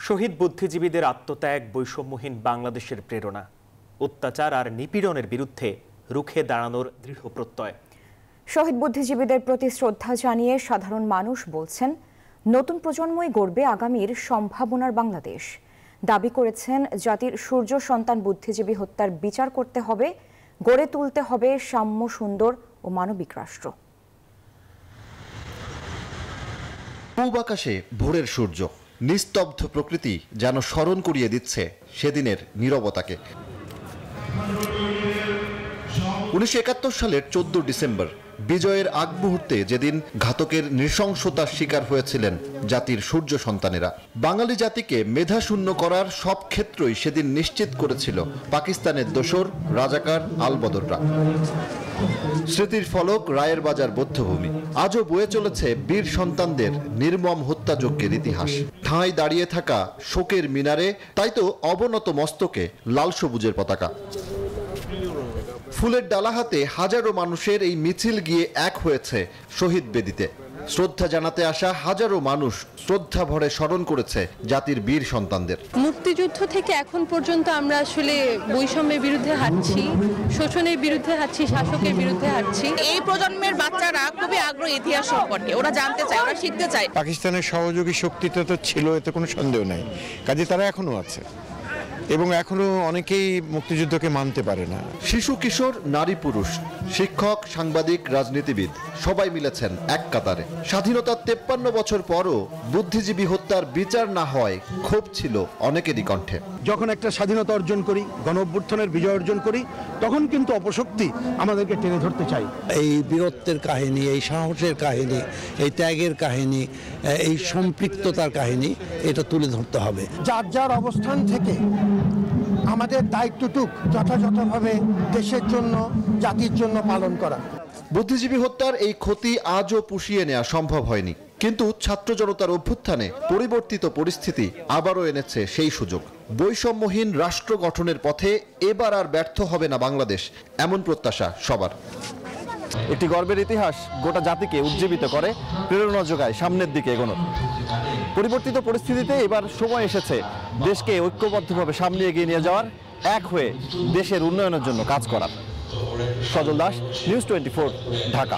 শহীদ বুদ্ধিজীবীদের আত্মত্যাগ বৈষম্যহীন বাংলাদেশের প্রেরণা, অত্যাচার আর নিপীড়নের বিরুদ্ধে রুখে দাঁড়ানোর দৃঢ় প্রত্যয়। শহীদ বুদ্ধিজীবীদের প্রতি শ্রদ্ধা জানিয়ে সাধারণ মানুষ বলছেন, নতুন প্রজন্মই গড়বে আগামীর সম্ভাবনার বাংলাদেশ। দাবি করেছেন, জাতির সূর্য সন্তান বুদ্ধিজীবী হত্যার বিচার করতে হবে, গড়ে তুলতে হবে সাম্য, সুন্দর ও মানবিক রাষ্ট্র। পূব আকাশে ভোরের সূর্য, নিস্তব্ধ প্রকৃতি যেন স্মরণ করিয়ে দিচ্ছে সেদিনের নীরবতাকে। 1971 সালের 14 ডিসেম্বর বিজয়ের আগ মুহূর্তে, যেদিন ঘাতকের নৃশংসতার শিকার হয়েছিলেন জাতির সূর্য সন্তানেরা। বাঙালি জাতিকে মেধাশূন্য করার সব ক্ষেত্রই সেদিন নিশ্চিত করেছিল পাকিস্তানের দোসর রাজাকার আলবদররা। স্মৃতির ফলক রায়ের বাজার বধ্যভূমি, আজও বয়ে চলেছে বীর সন্তানদের নির্মম হত্যাযজ্ঞের ইতিহাস। ঠাঁই দাঁড়িয়ে থাকা শোকের মিনারে তাই তো অবনত মস্তকে লাল সবুজের পতাকা। ফুলের ডালা হাতে হাজারো মানুষের এই মিছিল গিয়ে এক হয়েছে শহীদ বেদিতে। শ্রদ্ধা জানাতে আসা হাজারো মানুষ শ্রদ্ধা ভরে স্মরণ করেছে জাতির বীর সন্তানদের। মুক্তিযুদ্ধ থেকে এখন পর্যন্ত আমরা আসলে বৈষম্যের বিরুদ্ধে হাঁটছি, শোষণের বিরুদ্ধে হাঁটছি, শাসকের বিরুদ্ধে হাঁটছি। এই প্রজন্মের বাচ্চারা খুবই আগ্রহী ইতিহাস সম্পর্কে, ওরা জানতে চায়, ওরা শিখতে চায়। পাকিস্তানের সহযোগী শক্তিটা তো ছিল, এতে কোনো সন্দেহ নাই, কাজে তারা এখনো আছে এবং এখনো অনেকেই মুক্তিযুদ্ধকে মানতে পারে না। শিশু কিশোর, নারী পুরুষ, শিক্ষক, সাংবাদিক, রাজনীতিবিদ সবাই মিলেছেন এক কাতারে। স্বাধীনতার 53 বছর পরও বুদ্ধিজীবী হত্যার বিচার না হয় ক্ষোভ ছিল অনেকেরই কণ্ঠে। যখন একটা স্বাধীনতা অর্জন করি, গণ অভ্যুত্থানের বিজয় অর্জন করি, তখন কিন্তু অপশক্তি আমাদেরকে টেনে ধরতে চাই। এই বীরত্বের কাহিনী, এই সাহসের কাহিনী, এই ত্যাগের কাহিনী, এই সম্পৃক্ততার কাহিনী, এটা তুলে ধরতে হবে। যার যার অবস্থান থেকে আমাদের দায়িত্বটুক যথাযথভাবে দেশের জন্য, জাতির জন্য পালন করা। বুদ্ধিজীবী হত্যার এই ক্ষতি আজও পুষিয়ে নেওয়া সম্ভব হয়নি, কিন্তু ছাত্র জনতার অভ্যুত্থানে পরিবর্তিত পরিস্থিতি আবারও এনেছে সেই সুযোগ। বৈষম্যহীন রাষ্ট্র গঠনের পথে এবার আর ব্যর্থ হবে না বাংলাদেশ, এমন প্রত্যাশা সবার। একটি গর্বের ইতিহাস গোটা জাতিকে উজ্জীবিত করে, প্রেরণা যোগায় সামনের দিকে এগোনোর। পরিবর্তিত পরিস্থিতিতে এবার সময় এসেছে দেশকে ঐক্যবদ্ধভাবে সামনে এগিয়ে নিয়ে যাওয়ার, এক হয়ে দেশের উন্নয়নের জন্য কাজ করার। সজল দাস, নিউজ 24, ঢাকা।